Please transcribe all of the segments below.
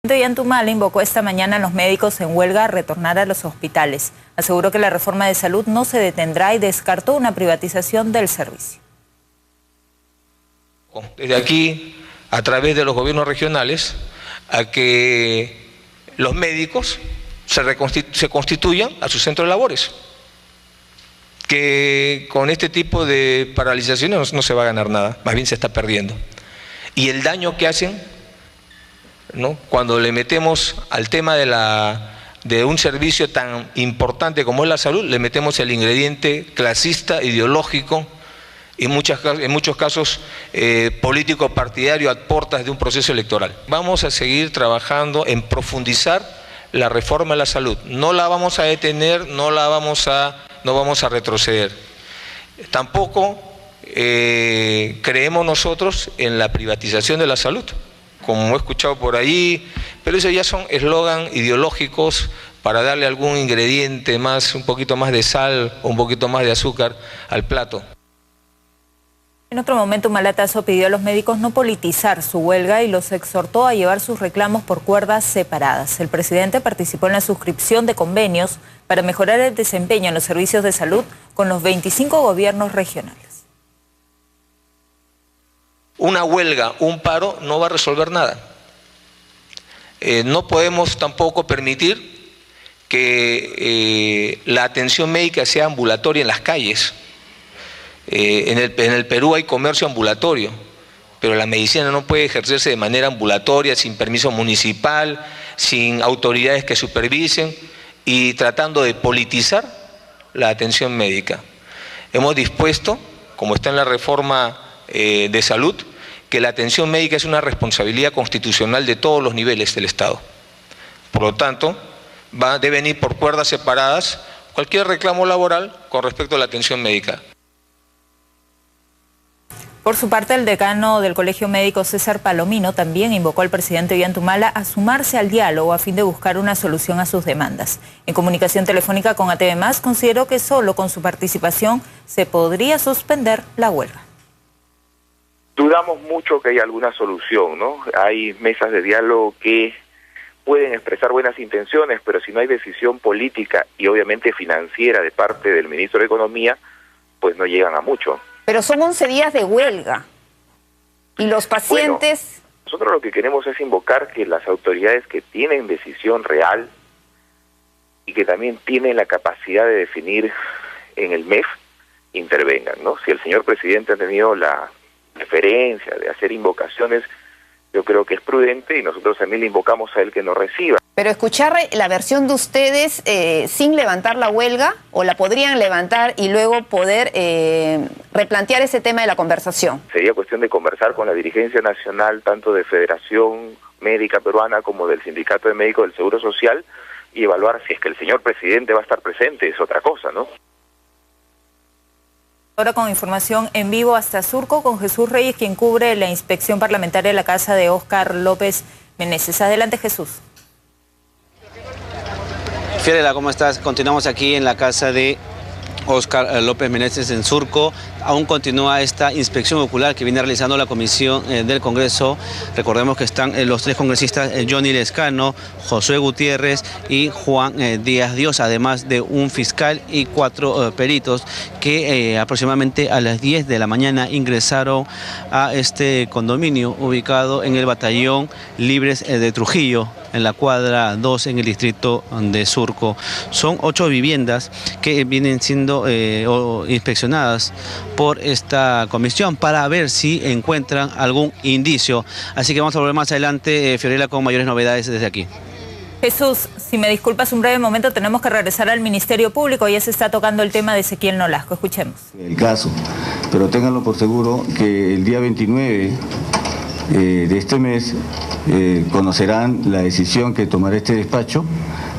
Ollantumala invocó esta mañana a los médicos en huelga a retornar a los hospitales. Aseguró que la reforma de salud no se detendrá y descartó una privatización del servicio. Desde aquí, a través de los gobiernos regionales, a que los médicos se constituyan a su centro de labores. Que con este tipo de paralizaciones no se va a ganar nada, más bien se está perdiendo. Y el daño que hacen, ¿no?, cuando le metemos al tema de un servicio tan importante como es la salud, le metemos el ingrediente clasista, ideológico, y en muchos casos político partidario a puertas de un proceso electoral. Vamos a seguir trabajando en profundizar la reforma de la salud. No la vamos a detener, no vamos a retroceder. Tampoco creemos nosotros en la privatización de la salud, como he escuchado por ahí, pero esos ya son eslogan ideológicos para darle algún ingrediente más, un poquito más de sal o un poquito más de azúcar al plato. En otro momento, Malatazo pidió a los médicos no politizar su huelga y los exhortó a llevar sus reclamos por cuerdas separadas. El presidente participó en la suscripción de convenios para mejorar el desempeño en los servicios de salud con los 25 gobiernos regionales. Una huelga, un paro, no va a resolver nada. No podemos tampoco permitir que la atención médica sea ambulatoria en las calles. En el Perú hay comercio ambulatorio, pero la medicina no puede ejercerse de manera ambulatoria, sin permiso municipal, sin autoridades que supervisen y tratando de politizar la atención médica. Hemos dispuesto, como está en la reforma de salud, que la atención médica es una responsabilidad constitucional de todos los niveles del Estado. Por lo tanto, deben ir por cuerdas separadas cualquier reclamo laboral con respecto a la atención médica. Por su parte, el decano del Colegio Médico, César Palomino, también invocó al presidente Ollantumala a sumarse al diálogo a fin de buscar una solución a sus demandas. En comunicación telefónica con ATV+, consideró que solo con su participación se podría suspender la huelga. Dudamos mucho que haya alguna solución, ¿no? Hay mesas de diálogo que pueden expresar buenas intenciones, pero si no hay decisión política y obviamente financiera de parte del ministro de Economía, pues no llegan a mucho. Pero son 11 días de huelga y los pacientes... Bueno, nosotros lo que queremos es invocar que las autoridades que tienen decisión real y que también tienen la capacidad de definir en el MEF intervengan, ¿no? Si el señor presidente ha tenido la preferencia de hacer invocaciones, yo creo que es prudente y nosotros también le invocamos a él que nos reciba. Pero escuchar la versión de ustedes sin levantar la huelga, o la podrían levantar y luego poder replantear ese tema de la conversación. Sería cuestión de conversar con la dirigencia nacional, tanto de Federación Médica Peruana como del Sindicato de Médicos del Seguro Social, y evaluar si es que el señor presidente va a estar presente, es otra cosa, ¿no? Ahora con información en vivo hasta Surco con Jesús Reyes, quien cubre la inspección parlamentaria de la casa de Óscar López Meneses. Adelante, Jesús. Fiorella, ¿cómo estás? Continuamos aquí en la casa de Óscar López Meneses en Surco. Aún continúa esta inspección ocular que viene realizando la Comisión del Congreso. Recordemos que están los tres congresistas, Johnny Lescano, Josué Gutiérrez y Juan Díaz Dios, además de un fiscal y 4 peritos que aproximadamente a las 10 de la mañana ingresaron a este condominio ubicado en el batallón Libres de Trujillo, en la cuadra 2 en el distrito de Surco. Son 8 viviendas que vienen siendo inspeccionadas por esta comisión para ver si encuentran algún indicio. Así que vamos a volver más adelante, Fiorella, con mayores novedades desde aquí. Jesús, si me disculpas un breve momento, tenemos que regresar al Ministerio Público. Ya se está tocando el tema de Ezequiel Nolasco. Escuchemos. El caso, pero ténganlo por seguro que el día 29 de este mes conocerán la decisión que tomará este despacho.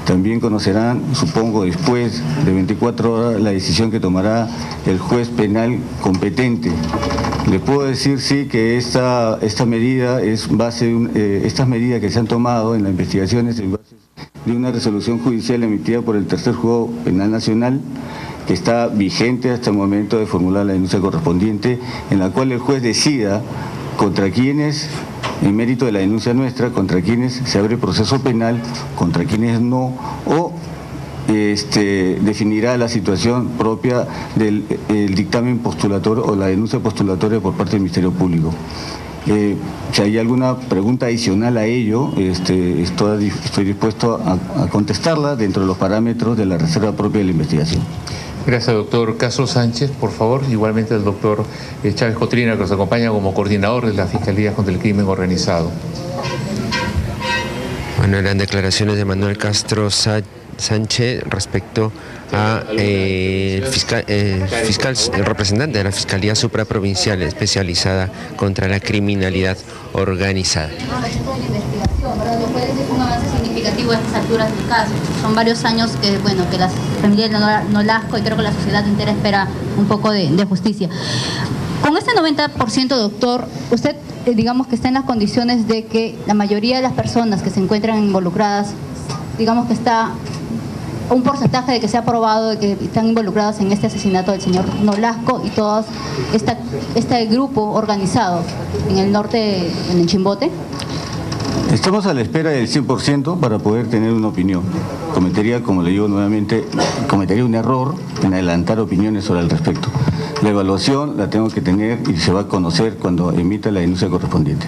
También conocerán, supongo, después de 24 horas, la decisión que tomará el juez penal competente. Le puedo decir, sí, que esta medida es estas medidas que se han tomado en la investigación es en base de una resolución judicial emitida por el Tercer Juzgado Penal Nacional, que está vigente hasta el momento de formular la denuncia correspondiente, en la cual el juez decida contra quienes en mérito de la denuncia nuestra, contra quienes se abre proceso penal, contra quienes no, o definirá la situación propia del dictamen postulatorio o la denuncia postulatoria por parte del Ministerio Público. Si hay alguna pregunta adicional a ello, estoy dispuesto a contestarla dentro de los parámetros de la reserva propia de la investigación. Gracias, doctor Castro Sánchez. Por favor, igualmente el doctor Chávez Cotrina, que nos acompaña como coordinador de la Fiscalía contra el Crimen Organizado. Bueno, eran declaraciones de Manuel Castro Sánchez respecto a el representante de la Fiscalía Supraprovincial especializada contra la criminalidad organizada. Lo cual es un avance significativo a estas alturas del caso. Son varios años que la familia de Nolasco y creo que la sociedad entera espera un poco de justicia. Con este 90%, doctor, usted digamos que está en las condiciones de que la mayoría de las personas que se encuentran involucradas, digamos que está un porcentaje de que se ha probado de que están involucrados en este asesinato del señor Nolasco y todo este grupo organizado en el norte, en el Chimbote. Estamos a la espera del 100% para poder tener una opinión. Cometería, como le digo nuevamente, un error en adelantar opiniones sobre el respecto. La evaluación la tengo que tener y se va a conocer cuando emita la denuncia correspondiente.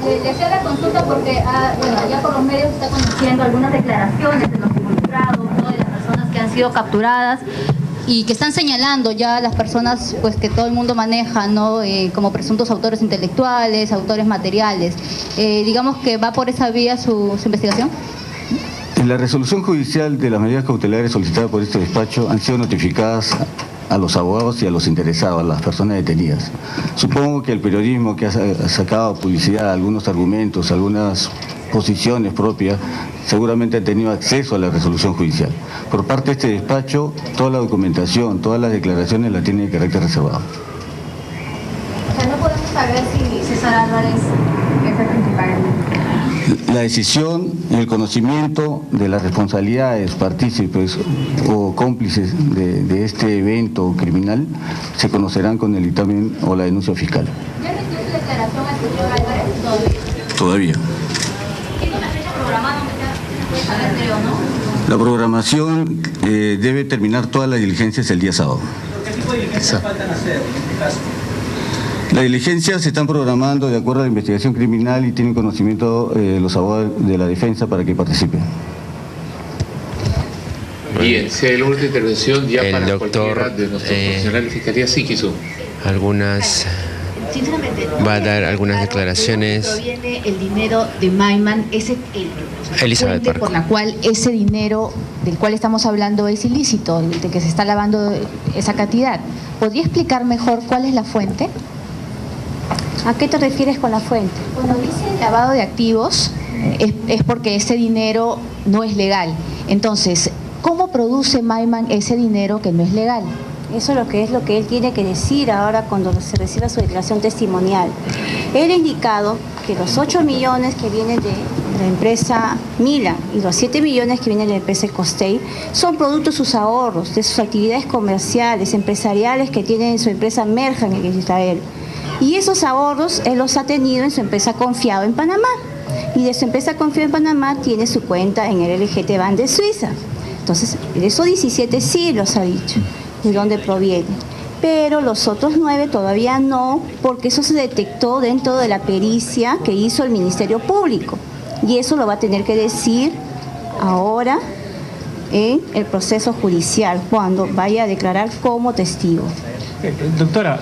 Le hacía la consulta porque ya por los medios está conociendo algunas declaraciones de los involucrados, ¿no?, de las personas que han sido capturadas y que están señalando ya a las personas pues que todo el mundo maneja, ¿no?, como presuntos autores intelectuales, autores materiales. Digamos que va por esa vía su investigación. En la resolución judicial de las medidas cautelares solicitadas por este despacho han sido notificadas a los abogados y a los interesados, a las personas detenidas. Supongo que el periodismo que ha sacado publicidad, algunos argumentos, algunas posiciones propias, seguramente ha tenido acceso a la resolución judicial. Por parte de este despacho, toda la documentación, todas las declaraciones la tiene de carácter reservado. O sea, no podemos saber si César Álvarez es el principal. La decisión y el conocimiento de las responsabilidades, partícipes o cómplices de este evento criminal se conocerán con el dictamen o la denuncia fiscal. ¿Ya emitió su declaración al señor Álvarez? Todavía. ¿Tiene una fecha programada? A ver, creo, ¿no? La programación debe terminar todas las diligencias el día sábado. ¿Qué tipo de diligencias faltan hacer en este caso? Las diligencias se están programando de acuerdo a la investigación criminal y tienen conocimiento los abogados de la defensa para que participen. Bien, si hay alguna intervención ya El para doctor, cualquiera de nuestros profesionales de Fiscalía, sí quiso. Algunas... Sinceramente, va a dar algunas declaraciones. Proviene el dinero de Maiman, Elizabeth Parco, por la cual ese dinero del cual estamos hablando es ilícito, de que se está lavando esa cantidad. ¿Podría explicar mejor cuál es la fuente? ¿A qué te refieres con la fuente? Cuando dice lavado de activos, es porque ese dinero no es legal. Entonces, ¿cómo produce Maiman ese dinero que no es legal? Eso es lo que él tiene que decir ahora cuando se reciba su declaración testimonial. Él ha indicado que los 8 millones que vienen de la empresa Mila y los 7 millones que vienen de la empresa Costey son producto de sus ahorros, de sus actividades comerciales, empresariales que tiene en su empresa Merjan en Israel. Y esos ahorros él los ha tenido en su empresa Confiado en Panamá. Y de su empresa Confiado en Panamá tiene su cuenta en el LGT Bank de Suiza. Entonces, de esos 17 sí los ha dicho, de dónde proviene. Pero los otros 9 todavía no, porque eso se detectó dentro de la pericia que hizo el Ministerio Público. Y eso lo va a tener que decir ahora en el proceso judicial, cuando vaya a declarar como testigo. Doctora,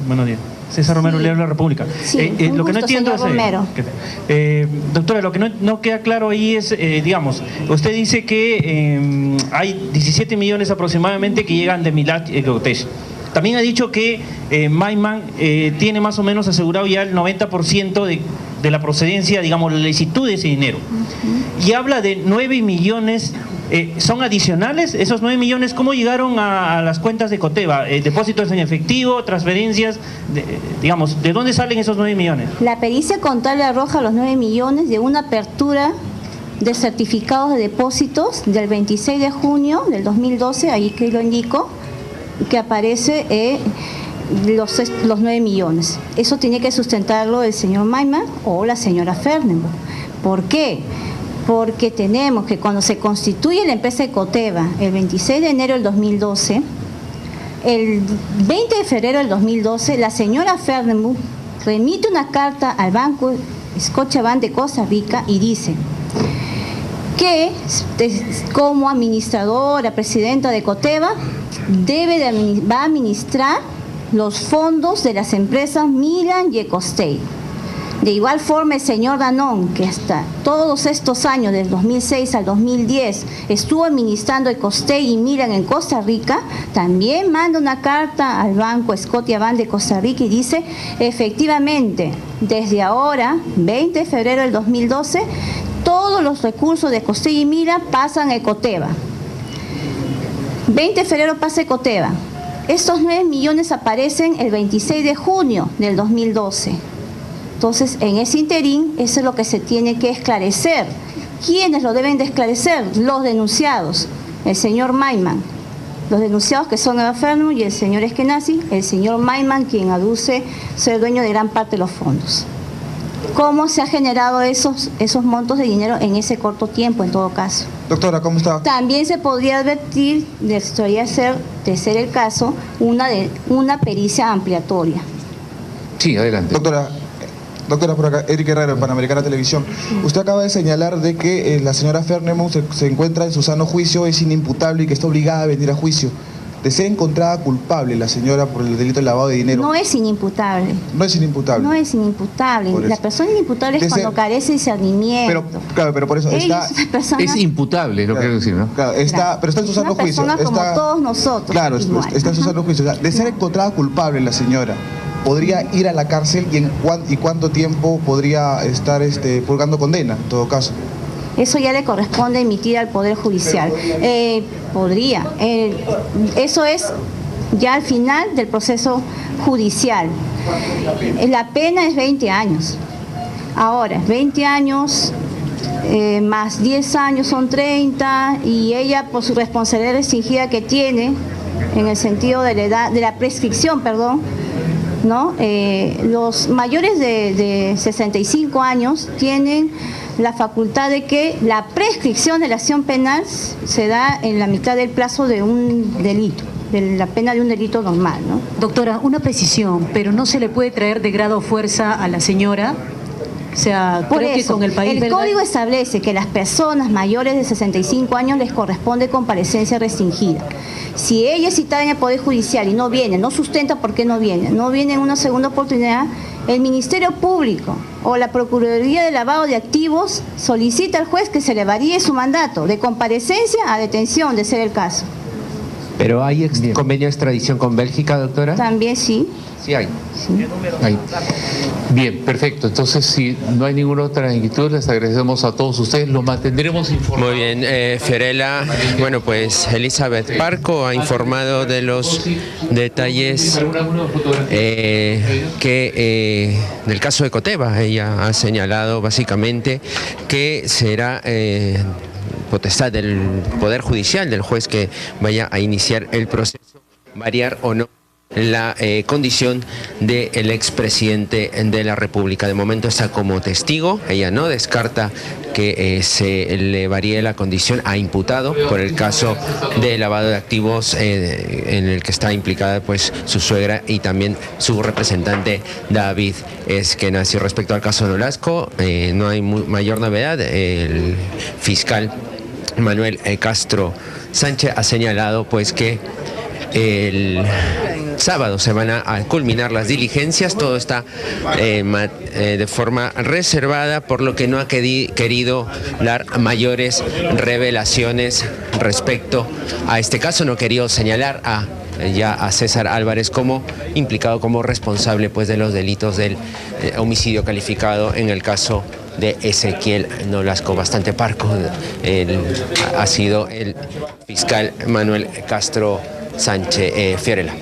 buenos días. César Romero, Leal de la República. Sí, lo que no entiendo es, doctora, lo que no queda claro ahí es, digamos, usted dice que hay 17 millones aproximadamente que llegan de Milat y Gautech. También ha dicho que Maiman tiene más o menos asegurado ya el 90% de la procedencia, digamos, la licitud de ese dinero. Y habla de 9 millones. ¿Son adicionales esos 9 millones? ¿Cómo llegaron a las cuentas de Coteva? ¿Depósitos en efectivo, transferencias? Digamos, ¿de dónde salen esos 9 millones? La pericia contable arroja los 9 millones de una apertura de certificados de depósitos del 26 de junio del 2012, ahí que lo indico, que aparece los 9 millones. Eso tiene que sustentarlo el señor Maiman o la señora Fernenberg. ¿Por qué? Porque tenemos que cuando se constituye la empresa Ecoteva, el 26 de enero del 2012, el 20 de febrero del 2012, la señora Fernenberg remite una carta al Banco Scotiabank de Costa Rica y dice que como administradora, presidenta de Ecoteva, va a administrar los fondos de las empresas Milan y Ecostay. De igual forma, el señor Danón, que hasta todos estos años, del 2006 al 2010, estuvo administrando Ecostay y Milan en Costa Rica, también manda una carta al Banco Scotiabank de Costa Rica y dice, efectivamente, desde ahora, 20 de febrero del 2012, todos los recursos de Ecostay y Milan pasan a Ecoteva. 20 de febrero pasa Ecoteva. Estos 9 millones aparecen el 26 de junio del 2012. Entonces, en ese interín, eso es lo que se tiene que esclarecer. ¿Quiénes lo deben de esclarecer? Los denunciados, el señor Maiman. Los denunciados que son Eva Fernenberg y el señor Eskenazi, el señor Maiman, quien aduce ser dueño de gran parte de los fondos. ¿Cómo se ha generado esos montos de dinero en ese corto tiempo, en todo caso? Doctora, ¿cómo está? También se podría advertir, de ser el caso, una pericia ampliatoria. Sí, adelante. Doctora, por acá, Eric Herrero, Panamericana Televisión. Usted acaba de señalar de que la señora Fernenberg se encuentra en su sano juicio, es inimputable y que está obligada a venir a juicio. De ser encontrada culpable la señora por el delito de lavado de dinero. No es inimputable. No es inimputable. No es inimputable. La persona inimputable es cuando carece de discernimiento. Pero por eso está... Es imputable, lo quiero decir, ¿no? Claro, pero está en su sano juicio. Una persona como todos nosotros. Claro, está en su sano juicio. O sea, de ser encontrada culpable la señora, ¿podría ir a la cárcel y cuánto tiempo podría estar purgando condena, en todo caso? Eso ya le corresponde emitir al Poder Judicial. Podría. Eso es ya al final del proceso judicial. La pena es 20 años. Ahora, 20 años más 10 años son 30 y ella, por su responsabilidad restringida que tiene, en el sentido de la edad, de la prescripción, perdón, ¿no? Los mayores de 65 años tienen la facultad de que la prescripción de la acción penal se da en la mitad del plazo de un delito, de la pena de un delito normal, ¿no? Doctora, una precisión, pero no se le puede traer de grado o fuerza a la señora. O sea, por creo eso, que con el país... El código establece que las personas mayores de 65 años les corresponde comparecencia restringida. Si ella es citada en el Poder Judicial y no viene, no sustenta por qué no viene en una segunda oportunidad, el Ministerio Público o la Procuraduría de Lavado de Activos solicita al juez que se le varíe su mandato de comparecencia a detención, de ser el caso. ¿Pero hay convenio de extradición con Bélgica, doctora? También sí. Sí hay. Sí. Hay. Bien, perfecto. Entonces, si no hay ninguna otra inquietud, les agradecemos a todos ustedes. Los mantendremos informados. Muy bien, Fiorella. Bueno, pues Elizabeth Parco ha informado de los detalles del caso de Ecoteva. Ella ha señalado básicamente que será potestad del Poder Judicial, del juez que vaya a iniciar el proceso, variar o no la condición del expresidente de la República. De momento está como testigo, ella no descarta que se le varíe la condición a imputado por el caso de lavado de activos en el que está implicada pues su suegra y también su representante David Eskenazi. Respecto al caso de Nolasco, no hay mayor novedad. El fiscal Manuel Castro Sánchez ha señalado pues que el sábado se van a culminar las diligencias, todo está de forma reservada, por lo que no ha querido dar mayores revelaciones respecto a este caso. No ha querido señalar a César Álvarez como implicado, como responsable pues de los delitos del homicidio calificado en el caso de Ezequiel Nolasco. Bastante parco ha sido el fiscal Manuel Castro Sánchez. Fiorella.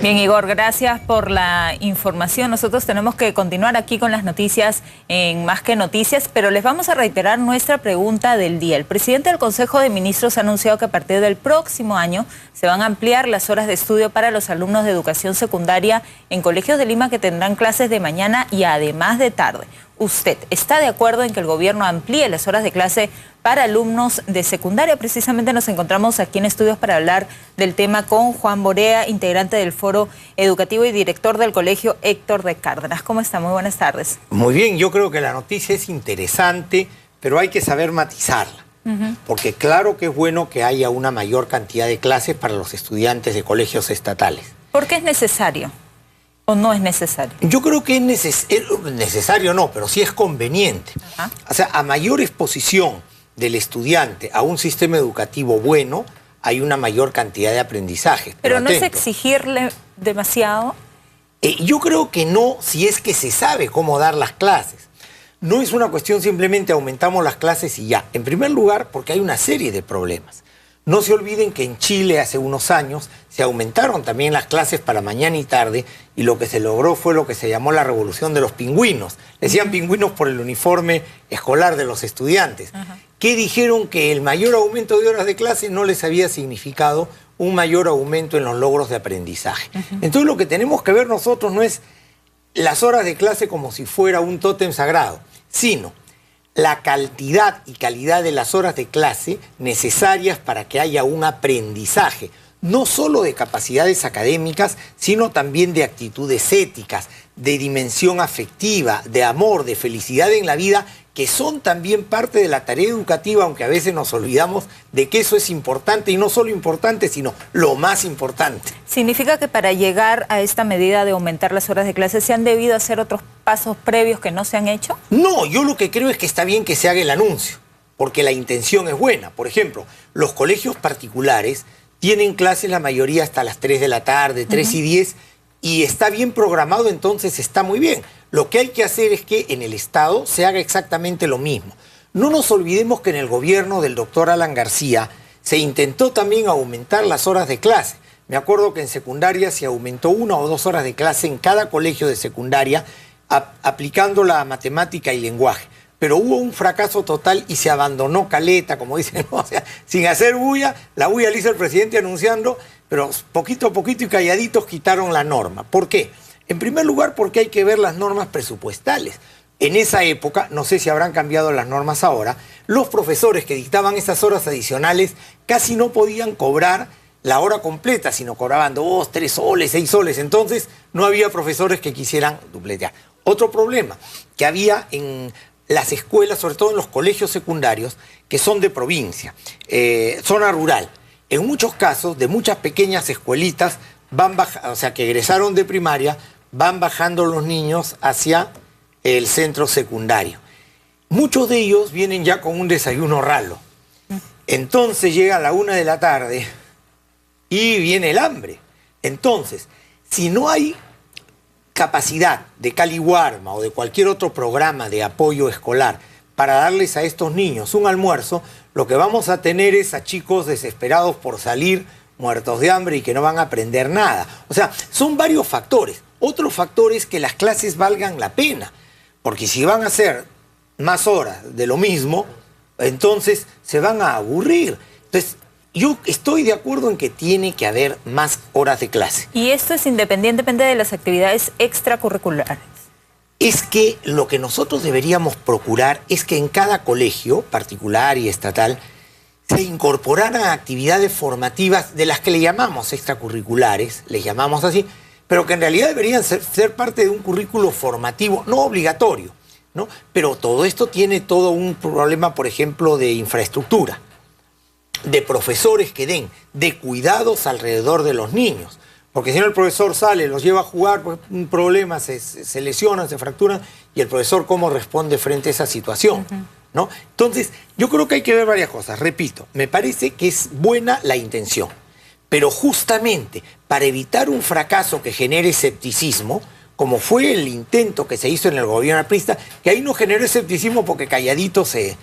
Bien, Igor, gracias por la información. Nosotros tenemos que continuar aquí con las noticias en Más que Noticias, pero les vamos a reiterar nuestra pregunta del día. El presidente del Consejo de Ministros ha anunciado que a partir del próximo año se van a ampliar las horas de estudio para los alumnos de educación secundaria en colegios de Lima que tendrán clases de mañana y además de tarde. ¿Usted está de acuerdo en que el gobierno amplíe las horas de clase para alumnos de secundaria? Precisamente nos encontramos aquí en estudios para hablar del tema con Juan Borea, integrante del Foro Educativo y director del Colegio Héctor de Cárdenas. ¿Cómo está? Muy buenas tardes. Muy bien, yo creo que la noticia es interesante, pero hay que saber matizarla. Porque claro que es bueno que haya una mayor cantidad de clases para los estudiantes de colegios estatales. ¿Por qué es necesario? ¿O no es necesario? Yo creo que es necesario, no, pero sí es conveniente. O sea, a mayor exposición del estudiante a un sistema educativo bueno, hay una mayor cantidad de aprendizaje. Pero no es exigirle demasiado. Yo creo que no, si es que se sabe cómo dar las clases. No es una cuestión simplemente aumentamos las clases y ya. En primer lugar, porque hay una serie de problemas. No se olviden que en Chile hace unos años se aumentaron también las clases para mañana y tarde y lo que se logró fue lo que se llamó la revolución de los pingüinos. Decían pingüinos por el uniforme escolar de los estudiantes, que dijeron que el mayor aumento de horas de clase no les había significado un mayor aumento en los logros de aprendizaje. Entonces lo que tenemos que ver nosotros no es las horas de clase como si fuera un tótem sagrado, sino la cantidad y calidad de las horas de clase necesarias para que haya un aprendizaje, no solo de capacidades académicas, sino también de actitudes éticas, de dimensión afectiva, de amor, de felicidad en la vida, que son también parte de la tarea educativa, aunque a veces nos olvidamos de que eso es importante, y no solo importante, sino lo más importante. ¿Significa que para llegar a esta medida de aumentar las horas de clase se han debido hacer otros pasos previos que no se han hecho? No, yo lo que creo es que está bien que se haga el anuncio, porque la intención es buena. Por ejemplo, los colegios particulares tienen clases la mayoría hasta las 3 de la tarde, 3:10, y está bien programado, entonces está muy bien. Lo que hay que hacer es que en el Estado se haga exactamente lo mismo. No nos olvidemos que en el gobierno del doctor Alan García se intentó también aumentar las horas de clase. Me acuerdo que en secundaria se aumentó 1 o 2 horas de clase en cada colegio de secundaria aplicando la matemática y lenguaje. Pero hubo un fracaso total y se abandonó caleta, como dicen, ¿no? O sea, sin hacer bulla, la bulla la hizo el presidente anunciando, pero poquito a poquito y calladitos quitaron la norma. ¿Por qué? En primer lugar, porque hay que ver las normas presupuestales. En esa época, no sé si habrán cambiado las normas ahora, los profesores que dictaban esas horas adicionales casi no podían cobrar la hora completa, sino cobraban 2, 3 soles, 6 soles. Entonces, no había profesores que quisieran dupletear. Otro problema que había en las escuelas, sobre todo en los colegios secundarios, que son de provincia, zona rural. En muchos casos, de muchas pequeñas escuelitas, o sea, que egresaron de primaria, van bajando los niños hacia el centro secundario. Muchos de ellos vienen ya con un desayuno ralo. Entonces llega a la 1 de la tarde y viene el hambre. Entonces, si no hay capacidad de Caliwarma o de cualquier otro programa de apoyo escolar para darles a estos niños un almuerzo, lo que vamos a tener es a chicos desesperados por salir, muertos de hambre y que no van a aprender nada. O sea, son varios factores. Otro factor es que las clases valgan la pena, porque si van a hacer más horas de lo mismo, entonces se van a aburrir. Entonces, yo estoy de acuerdo en que tiene que haber más horas de clase. ¿Y esto es independientemente de las actividades extracurriculares? Es que lo que nosotros deberíamos procurar es que en cada colegio, particular y estatal, se incorporaran actividades formativas de las que le llamamos extracurriculares, les llamamos así, pero que en realidad deberían ser parte de un currículo formativo, no obligatorio, ¿no? Pero todo esto tiene todo un problema, por ejemplo, de infraestructura, de profesores que den, de cuidados alrededor de los niños. Porque si no el profesor sale, los lleva a jugar, pues un problema, se lesionan, se fracturan, y el profesor cómo responde frente a esa situación, ¿no? Entonces, yo creo que hay que ver varias cosas. Repito, me parece que es buena la intención, pero justamente para evitar un fracaso que genere escepticismo, como fue el intento que se hizo en el gobierno aprista, que ahí no generó escepticismo porque calladito se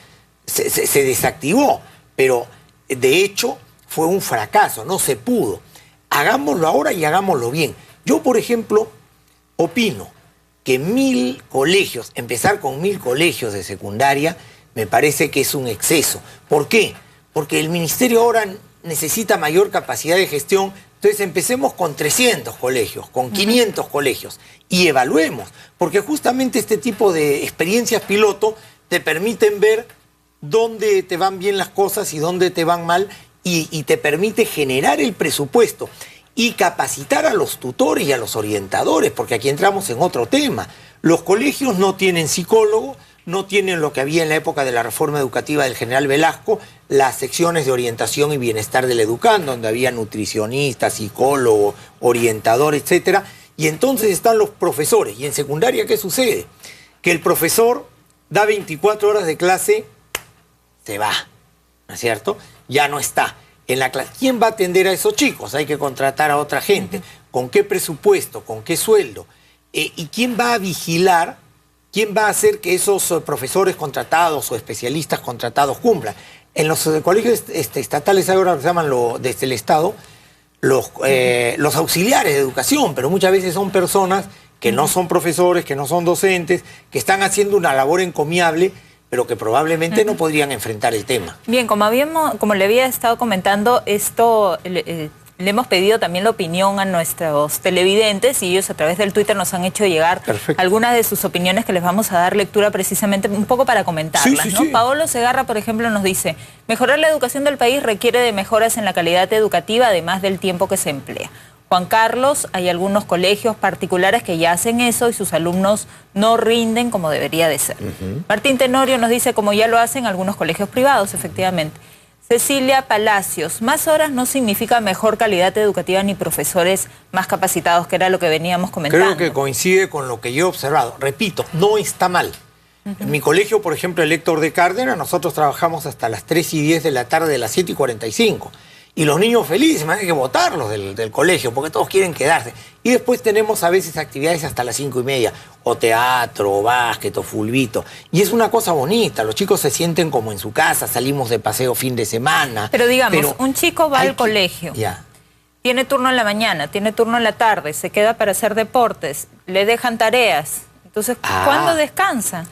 desactivó, pero de hecho fue un fracaso, no se pudo. Hagámoslo ahora y hagámoslo bien. Yo, por ejemplo, opino que 1000 colegios, empezar con 1000 colegios de secundaria, me parece que es un exceso. ¿Por qué? Porque el ministerio ahora necesita mayor capacidad de gestión, entonces empecemos con 300 colegios, con 500 colegios, y evaluemos, porque justamente este tipo de experiencias piloto te permiten ver dónde te van bien las cosas y dónde te van mal, y te permite generar el presupuesto y capacitar a los tutores y a los orientadores, porque aquí entramos en otro tema. Los colegios no tienen psicólogo, no tienen lo que había en la época de la reforma educativa del general Velasco, las secciones de orientación y bienestar del educando, donde había nutricionistas, psicólogo, orientador, etc. Y entonces están los profesores. ¿Y en secundaria qué sucede? Que el profesor da 24 horas de clase, se va, ¿no es cierto? Ya no está en la clase. ¿Quién va a atender a esos chicos? Hay que contratar a otra gente. ¿Con qué presupuesto? ¿Con qué sueldo? ¿Y quién va a vigilar? ¿Quién va a hacer que esos profesores contratados o especialistas contratados cumplan? En los colegios estatales ahora se llaman desde el Estado los auxiliares de educación, pero muchas veces son personas que no son profesores, que no son docentes, que están haciendo una labor encomiable, pero que probablemente no podrían enfrentar el tema. Bien, como le había estado comentando, esto le hemos pedido también la opinión a nuestros televidentes y ellos a través del Twitter nos han hecho llegar algunas de sus opiniones que les vamos a dar lectura precisamente un poco para comentarlas, ¿no? Paolo Segarra, por ejemplo, nos dice: mejorar la educación del país requiere de mejoras en la calidad educativa, además del tiempo que se emplea. Juan Carlos, hay algunos colegios particulares que ya hacen eso y sus alumnos no rinden como debería de ser. Martín Tenorio nos dice: como ya lo hacen algunos colegios privados, efectivamente. Cecilia Palacios: más horas no significa mejor calidad educativa ni profesores más capacitados, que era lo que veníamos comentando. Creo que coincide con lo que yo he observado. Repito, no está mal. En mi colegio, por ejemplo, el Héctor de Cárdenas, nosotros trabajamos hasta las 3:10 de la tarde, de las 7:45. Y los niños felices, hay que botarlos del colegio, porque todos quieren quedarse. Y después tenemos a veces actividades hasta las 5:30, o teatro, o básquet, o fulbito. Y es una cosa bonita, los chicos se sienten como en su casa, salimos de paseo fin de semana. Pero digamos, un chico va al colegio, tiene turno en la mañana, tiene turno en la tarde, se queda para hacer deportes, le dejan tareas. Entonces, ¿cuándo descansa?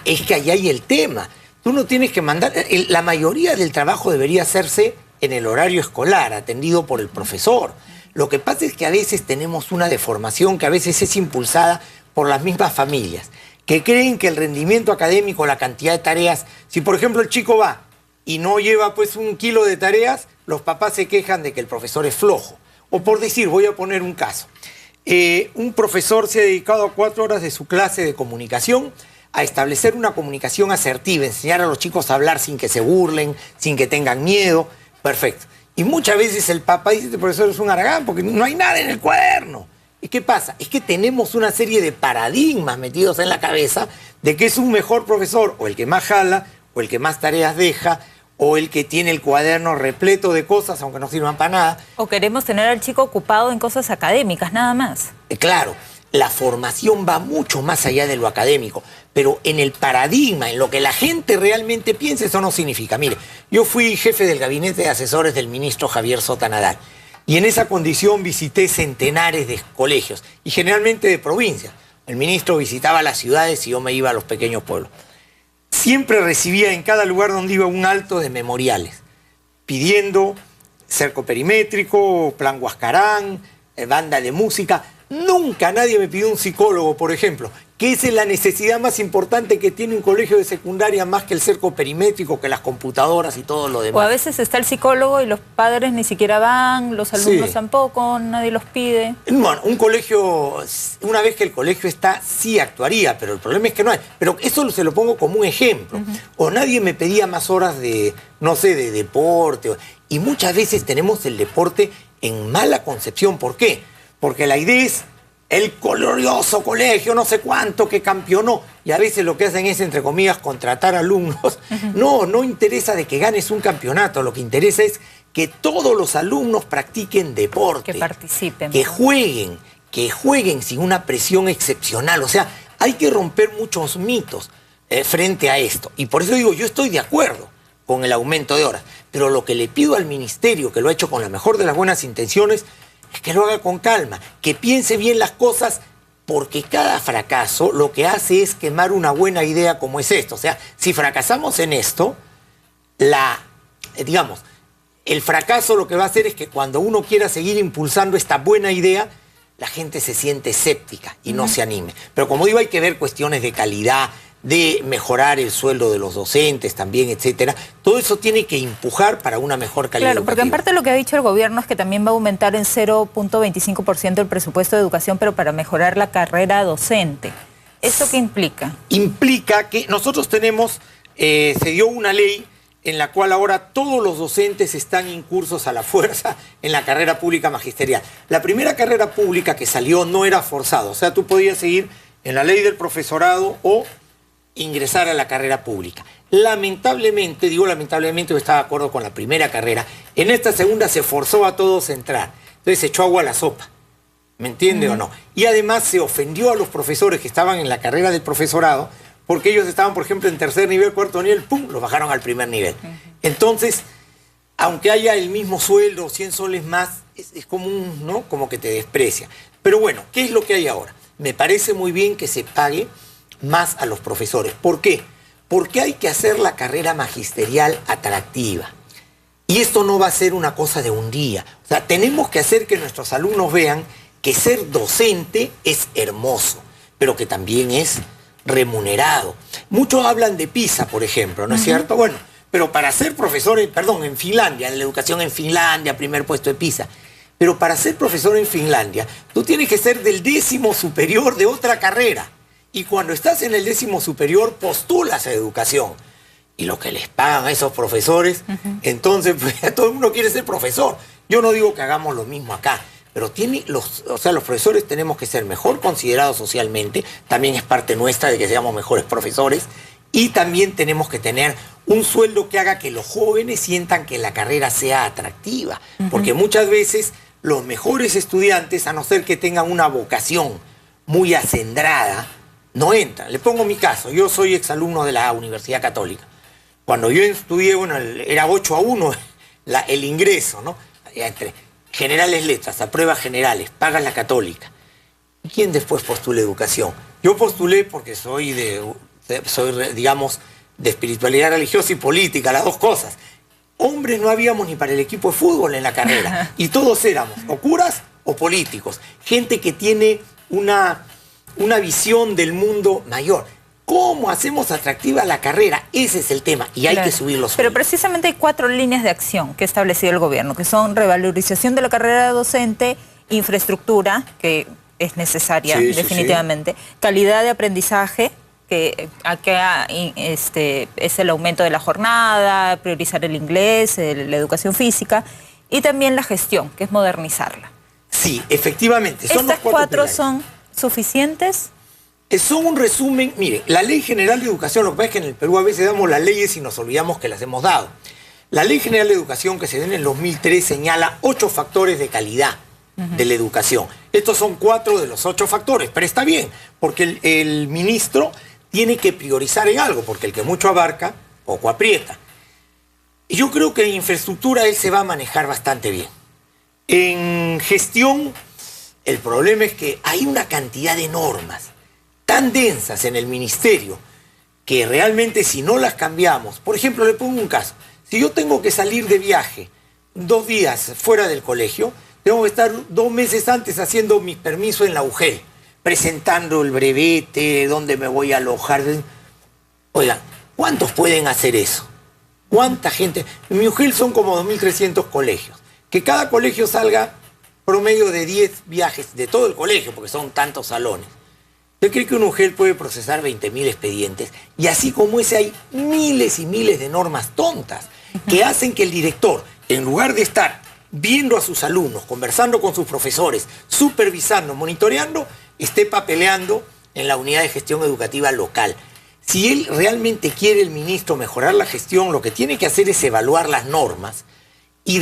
Es que ahí hay el tema. Tú no tienes que mandar... La mayoría del trabajo debería hacerse en el horario escolar, atendido por el profesor. Lo que pasa es que a veces tenemos una deformación que a veces es impulsada por las mismas familias, que creen que el rendimiento académico, la cantidad de tareas, si por ejemplo el chico va y no lleva pues 1 kilo de tareas, los papás se quejan de que el profesor es flojo. O por decir, voy a poner un caso, un profesor se ha dedicado a 4 horas de su clase de comunicación a establecer una comunicación asertiva, enseñar a los chicos a hablar sin que se burlen, sin que tengan miedo. Perfecto. Y muchas veces el papá dice: este profesor es un haragán porque no hay nada en el cuaderno. ¿Y qué pasa? Es que tenemos una serie de paradigmas metidos en la cabeza de que es un mejor profesor o el que más jala, o el que más tareas deja, o el que tiene el cuaderno repleto de cosas aunque no sirvan para nada. O queremos tener al chico ocupado en cosas académicas, nada más. Claro, la formación va mucho más allá de lo académico, pero en el paradigma, en lo que la gente realmente piensa, eso no significa. Mire, yo fui jefe del gabinete de asesores del ministro Javier Sota Nadal, y en esa condición visité centenares de colegios, y generalmente de provincias. El ministro visitaba las ciudades y yo me iba a los pequeños pueblos. Siempre recibía en cada lugar donde iba un alto de memoriales, pidiendo cerco perimétrico, plan Huascarán, banda de música. Nunca nadie me pidió un psicólogo, por ejemplo, que esa es la necesidad más importante que tiene un colegio de secundaria, más que el cerco perimétrico, que las computadoras y todo lo demás. O a veces está el psicólogo y los padres ni siquiera van, los alumnos tampoco, nadie los pide. Bueno, un colegio, una vez que el colegio está, sí actuaría, pero el problema es que no hay. Pero eso se lo pongo como un ejemplo. O nadie me pedía más horas de, no sé, de deporte. Y muchas veces tenemos el deporte en mala concepción. ¿Por qué? Porque la idea es el glorioso colegio, no sé cuánto, que campeonó. Y a veces lo que hacen es, entre comillas, contratar alumnos. No interesa de que ganes un campeonato. Lo que interesa es que todos los alumnos practiquen deporte. Que participen. Que jueguen sin una presión excepcional. O sea, hay que romper muchos mitos frente a esto. Y por eso digo, yo estoy de acuerdo con el aumento de horas. Pero lo que le pido al ministerio, que lo ha hecho con la mejor de las buenas intenciones, es que lo haga con calma, que piense bien las cosas, porque cada fracaso lo que hace es quemar una buena idea como es esto. O sea, si fracasamos en esto, digamos, el fracaso lo que va a hacer es que cuando uno quiera seguir impulsando esta buena idea, la gente se siente escéptica y no se anime. Pero como digo, hay que ver cuestiones de calidad, de mejorar el sueldo de los docentes también, etcétera. Todo eso tiene que empujar para una mejor calidad educativa. Porque en parte lo que ha dicho el gobierno es que también va a aumentar en 0.25% el presupuesto de educación, pero para mejorar la carrera docente. ¿Eso qué implica? Implica que nosotros tenemos, se dio una ley en la cual ahora todos los docentes están incursos a la fuerza en la carrera pública magisterial. La primera carrera pública que salió no era forzado, o sea, tú podías seguir en la ley del profesorado o ingresar a la carrera pública. Lamentablemente, digo lamentablemente, yo estaba de acuerdo con la primera carrera, en esta segunda se forzó a todos a entrar, entonces se echó agua a la sopa, ¿me entiende o no? Y además se ofendió a los profesores que estaban en la carrera del profesorado, porque ellos estaban, por ejemplo, en tercer nivel, cuarto nivel, ¡pum!, los bajaron al primer nivel. Entonces, aunque haya el mismo sueldo, 100 soles más, es como ¿no? Como que te desprecia. Pero bueno, ¿qué es lo que hay ahora? Me parece muy bien que se pague más a los profesores. ¿Por qué? Porque hay que hacer la carrera magisterial atractiva. Y esto no va a ser una cosa de un día. O sea, tenemos que hacer que nuestros alumnos vean que ser docente es hermoso, pero que también es remunerado. Muchos hablan de PISA, por ejemplo, ¿no es cierto? Bueno, pero para ser profesor, en Finlandia, en la educación en Finlandia, primer puesto de PISA, pero para ser profesor en Finlandia, tú tienes que ser del 10º superior de otra carrera. Y cuando estás en el 10º superior, postulas a educación. Y lo que les pagan a esos profesores, entonces pues, todo el mundo quiere ser profesor. Yo no digo que hagamos lo mismo acá, pero los profesores tenemos que ser mejor considerados socialmente, también es parte nuestra de que seamos mejores profesores, y también tenemos que tener un sueldo que haga que los jóvenes sientan que la carrera sea atractiva, porque muchas veces los mejores estudiantes, a no ser que tengan una vocación muy acendrada, no entran. Le pongo mi caso, yo soy exalumno de la Universidad Católica. Cuando yo estudié, bueno, era 8-1 el ingreso, ¿no? Entre generales letras, a pruebas generales, pagas la Católica. ¿Y quién después postula educación? Yo postulé porque soy, digamos, de espiritualidad religiosa y política, las dos cosas. Hombres no habíamos ni para el equipo de fútbol en la carrera. Y todos éramos o curas o políticos. Gente que tiene una visión del mundo mayor. ¿Cómo hacemos atractiva la carrera? Ese es el tema y hay que subir los sueldos. Pero precisamente hay 4 líneas de acción que ha establecido el gobierno, que son revalorización de la carrera docente, infraestructura, que es necesaria definitivamente, calidad de aprendizaje, que acá es el aumento de la jornada, priorizar el inglés, la educación física, y también la gestión, que es modernizarla. Sí, efectivamente. ¿Estas 4 son suficientes? Son un resumen. Mire, la Ley General de Educación, lo que pasa es que en el Perú a veces damos las leyes y nos olvidamos que las hemos dado. La Ley General de Educación que se dio en el 2003 señala 8 factores de calidad de la educación. Estos son 4 de los 8 factores, pero está bien, porque el ministro tiene que priorizar en algo, porque el que mucho abarca, poco aprieta. Y yo creo que en infraestructura él se va a manejar bastante bien. En gestión, el problema es que hay una cantidad de normas tan densas en el ministerio que realmente si no las cambiamos, por ejemplo, le pongo un caso, si yo tengo que salir de viaje 2 días fuera del colegio, tengo que estar 2 meses antes haciendo mi permiso en la UGEL, presentando el brevete, dónde me voy a alojar. Oigan, ¿cuántos pueden hacer eso? ¿Cuánta gente? En mi UGEL son como 2.300 colegios, que cada colegio salga promedio de 10 viajes de todo el colegio, porque son tantos salones. ¿Usted cree que un UGEL puede procesar 20.000 expedientes? Y así como ese hay miles y miles de normas tontas que hacen que el director, en lugar de estar viendo a sus alumnos, conversando con sus profesores, supervisando, monitoreando, esté papeleando en la unidad de gestión educativa local. Si él realmente quiere, el ministro, mejorar la gestión, lo que tiene que hacer es evaluar las normas y,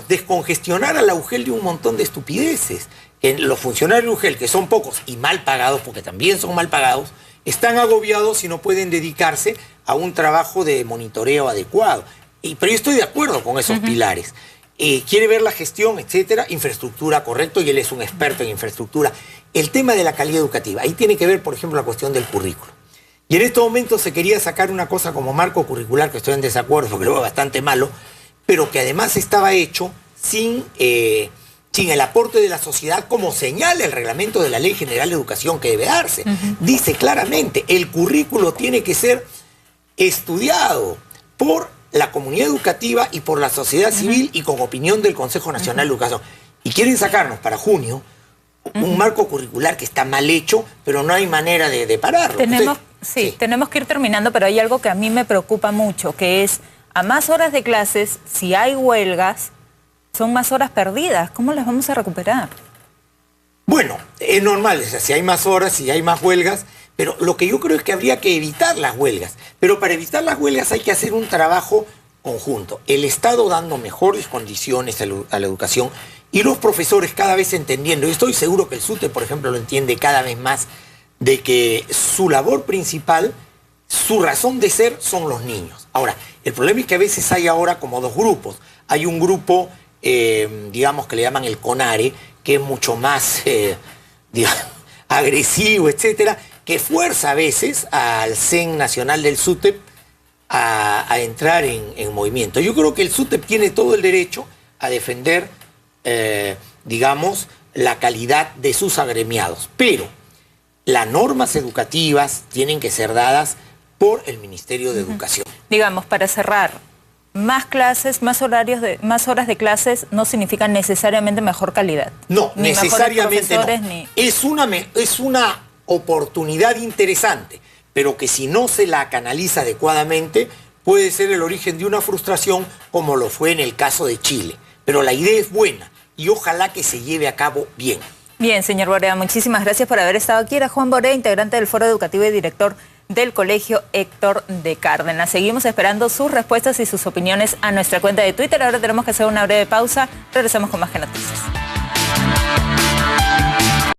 descongestionar a la UGEL de un montón de estupideces. Que los funcionarios de UGEL, que son pocos y mal pagados, porque también son mal pagados, están agobiados y no pueden dedicarse a un trabajo de monitoreo adecuado. Pero yo estoy de acuerdo con esos pilares. quiere ver la gestión, etcétera, infraestructura, correcto, y él es un experto en infraestructura. El tema de la calidad educativa, ahí tiene que ver, por ejemplo, la cuestión del currículo. Y en este momento se quería sacar una cosa como marco curricular, que estoy en desacuerdo, porque lo veo bastante malo, pero que además estaba hecho sin el aporte de la sociedad, como señala el reglamento de la Ley General de Educación que debe darse. Dice claramente, el currículo tiene que ser estudiado por la comunidad educativa y por la sociedad civil y con opinión del Consejo Nacional de Educación. Y quieren sacarnos para junio un marco curricular que está mal hecho, pero no hay manera de pararlo. Tenemos que ir terminando, pero hay algo que a mí me preocupa mucho, que es a más horas de clases, si hay huelgas, son más horas perdidas. ¿Cómo las vamos a recuperar? Bueno, es normal, o sea, si hay más horas, si hay más huelgas, pero lo que yo creo es que habría que evitar las huelgas. Pero para evitar las huelgas hay que hacer un trabajo conjunto. El Estado dando mejores condiciones a la educación y los profesores cada vez entendiendo, y estoy seguro que el SUTEP, por ejemplo, lo entiende cada vez más, de que su labor principal, su razón de ser son los niños. Ahora, el problema es que a veces hay ahora como dos grupos. Hay un grupo, digamos, que le llaman el CONARE, que es mucho más agresivo, etcétera, que fuerza a veces al CEN nacional del SUTEP a entrar en movimiento. Yo creo que el SUTEP tiene todo el derecho a defender, digamos, la calidad de sus agremiados, pero las normas educativas tienen que ser dadas por el Ministerio de Educación. Digamos, para cerrar, más clases, más horas de clases no significan necesariamente mejor calidad. No, ni necesariamente no. Ni... Es una oportunidad interesante, pero que si no se la canaliza adecuadamente, puede ser el origen de una frustración, como lo fue en el caso de Chile. Pero la idea es buena y ojalá que se lleve a cabo bien. Bien, señor Borea, muchísimas gracias por haber estado aquí. Era Juan Borea, integrante del Foro Educativo y director del Colegio Héctor de Cárdenas. Seguimos esperando sus respuestas y sus opiniones a nuestra cuenta de Twitter. Ahora tenemos que hacer una breve pausa. Regresamos con más Que Noticias.